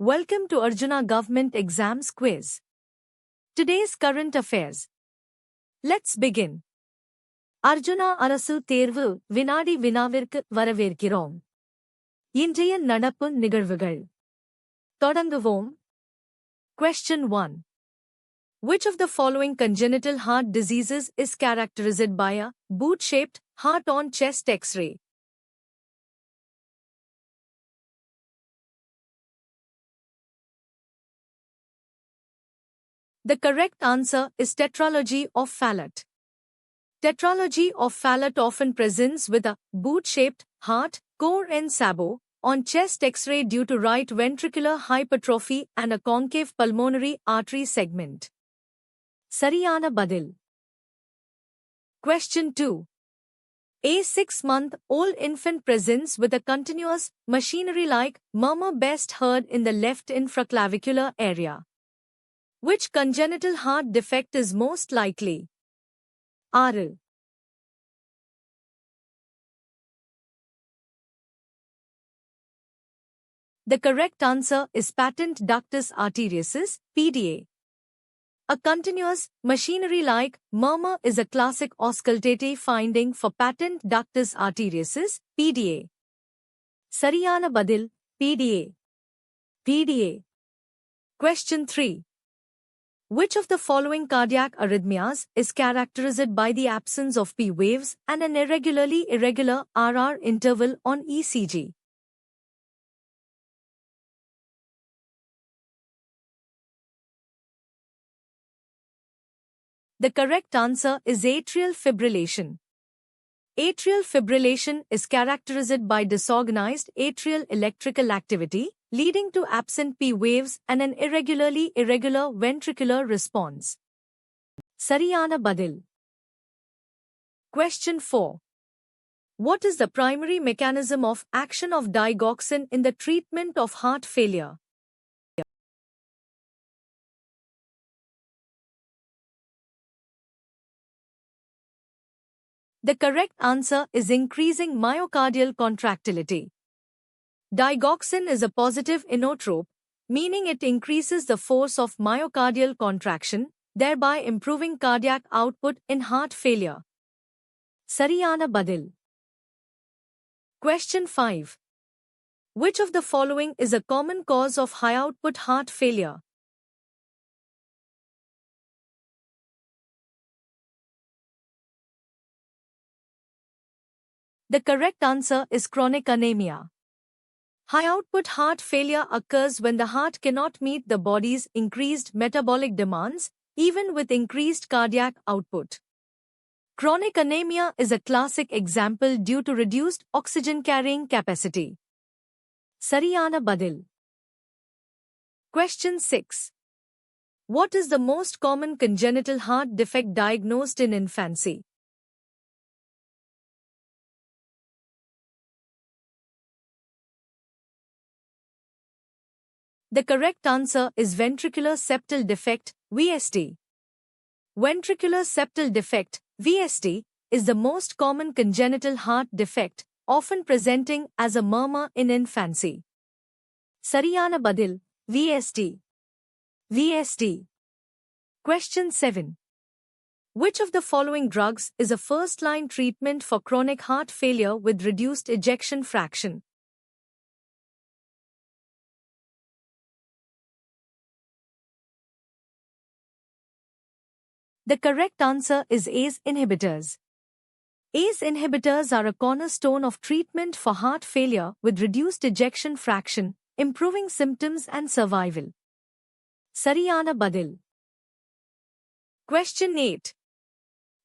Welcome to Arjuna Government Exams Quiz. Today's current affairs. Let's begin. Arjuna அரசு தேர்வு வினாடி வினாவிற்கு வரவேற்கிறோம். இன்றைய நடப்பு நிகழ்வுகள். தொடங்குவோம். Question 1. Which of the following congenital heart diseases is characterized by a boot-shaped heart on chest X-ray? The correct answer is tetralogy of Fallot. Tetralogy of Fallot often presents with a boot-shaped heart, core and sabot, on chest X-ray due to right ventricular hypertrophy and a concave pulmonary artery segment. Sariyana Badil. Question 2. A 6-month-old infant presents with a continuous, machinery-like murmur best heard in the left infraclavicular area. Which congenital heart defect is most likely? R. The correct answer is patent ductus arteriosus, PDA. A continuous, machinery-like murmur is a classic auscultative finding for patent ductus arteriosus, PDA. Sariyana Badil, PDA. PDA. Question 3. Which of the following cardiac arrhythmias is characterized by the absence of P waves and an irregularly irregular RR interval on ECG? The correct answer is atrial fibrillation. Atrial fibrillation is characterized by disorganized atrial electrical activity, leading to absent P waves and an irregularly irregular ventricular response. Sariyana Badil. Question 4. What is the primary mechanism of action of digoxin in the treatment of heart failure? The correct answer is increasing myocardial contractility. Digoxin is a positive inotrope, meaning it increases the force of myocardial contraction, thereby improving cardiac output in heart failure. Sariyana Badil. Question 5. Which of the following is a common cause of high-output heart failure? The correct answer is chronic anemia. High-output heart failure occurs when the heart cannot meet the body's increased metabolic demands, even with increased cardiac output. Chronic anemia is a classic example due to reduced oxygen-carrying capacity. Sariyana Badil. Question 6. What is the most common congenital heart defect diagnosed in infancy? The correct answer is ventricular septal defect, VSD. Ventricular septal defect, VSD, is the most common congenital heart defect, often presenting as a murmur in infancy. Sariyana Badil, VSD. VSD. Question 7. Which of the following drugs is a first-line treatment for chronic heart failure with reduced ejection fraction? The correct answer is ACE inhibitors. ACE inhibitors are a cornerstone of treatment for heart failure with reduced ejection fraction, improving symptoms and survival. Sariyana Badil. Question 8.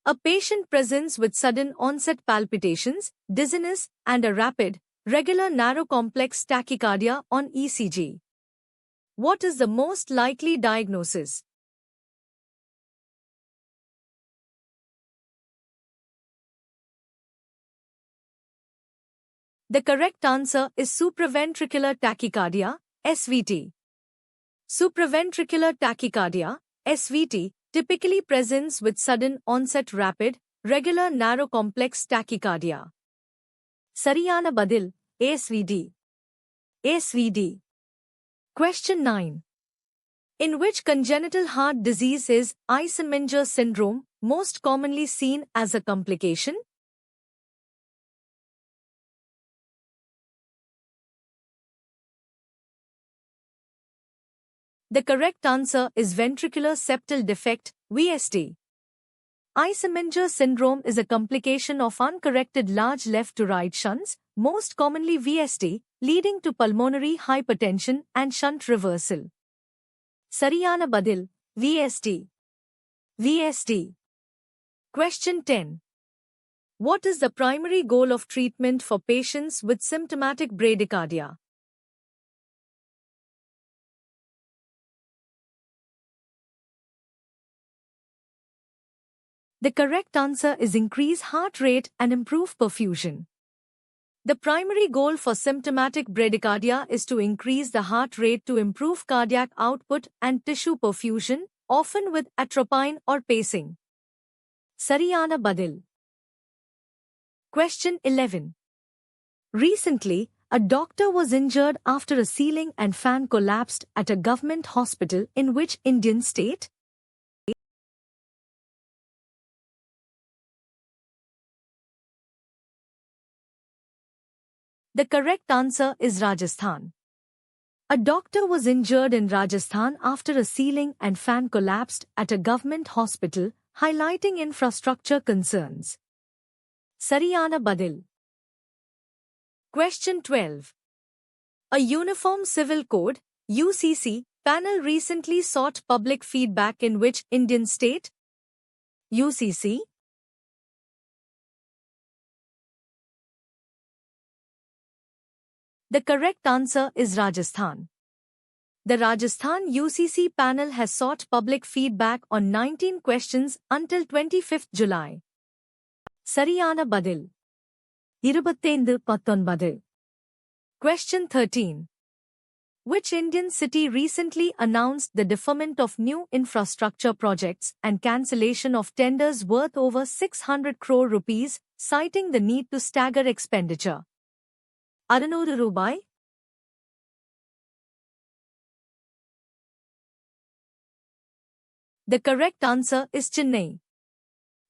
A patient presents with sudden onset palpitations, dizziness, and a rapid, regular narrow complex tachycardia on ECG. What is the most likely diagnosis? The correct answer is supraventricular tachycardia, SVT. Supraventricular tachycardia, SVT, typically presents with sudden onset rapid, regular narrow complex tachycardia. Sariyana Badil, ASVD. ASVD. Question 9. In which congenital heart disease is Eisenmenger syndrome most commonly seen as a complication? The correct answer is ventricular septal defect, VSD. Eisenmenger syndrome is a complication of uncorrected large left-to-right shunts, most commonly VSD, leading to pulmonary hypertension and shunt reversal. Sariyana Badil, VSD. VSD. Question 10. What is the primary goal of treatment for patients with symptomatic bradycardia? The correct answer is increase heart rate and improve perfusion. The primary goal for symptomatic bradycardia is to increase the heart rate to improve cardiac output and tissue perfusion, often with atropine or pacing. Sariyana Badil. Question 11. Recently, a doctor was injured after a ceiling and fan collapsed at a government hospital in which Indian state? The correct answer is Rajasthan. A doctor was injured in Rajasthan after a ceiling and fan collapsed at a government hospital, highlighting infrastructure concerns. Sariyana Badil. Question 12. A Uniform Civil Code, UCC, panel recently sought public feedback in which Indian state? UCC. The correct answer is Rajasthan. The Rajasthan UCC panel has sought public feedback on 19 questions until 25th July. Sariyana Badil. 25-19. Question 13. Which Indian city recently announced the deferment of new infrastructure projects and cancellation of tenders worth over 600 crore rupees, citing the need to stagger expenditure? 600 Rubai? The correct answer is Chennai.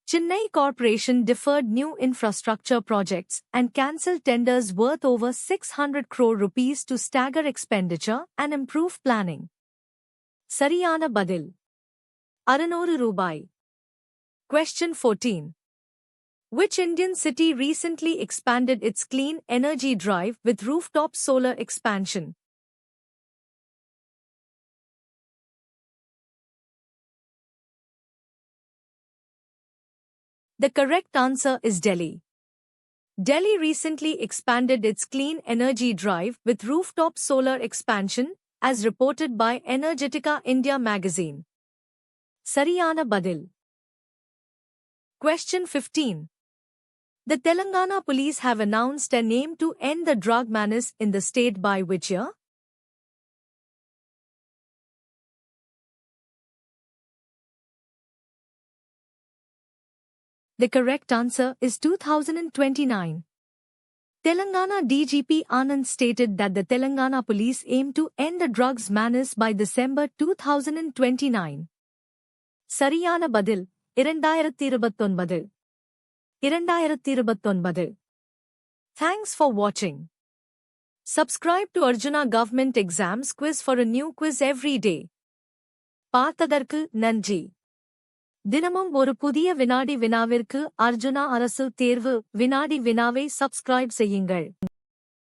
Chennai Corporation deferred new infrastructure projects and cancelled tenders worth over 600 crore rupees to stagger expenditure and improve planning. Sariyana Badil. 600 Rubai. Question 14. Which Indian city recently expanded its clean energy drive with rooftop solar expansion? The correct answer is Delhi. Delhi recently expanded its clean energy drive with rooftop solar expansion, as reported by Energetica India magazine. Sariyana Badil. Question 15. The Telangana police have announced an aim to end the drug menace in the state by which year? The correct answer is 2029. Telangana DGP Anand stated that the Telangana police aim to end the drugs menace by December 2029. Sariyana Badil, 2029. 2029. Thanks for watching. Subscribe to Arjuna Government Exams Quiz for a new quiz every day. பார்த்ததற்கு நன்றி. தினமும் ஒரு புதிய வினாடி வினாவிற்கு அர்ஜுனா அரசு தேர்வு வினாடி வினாவை சப்ஸ்கிரைப் செய்யுங்கள்.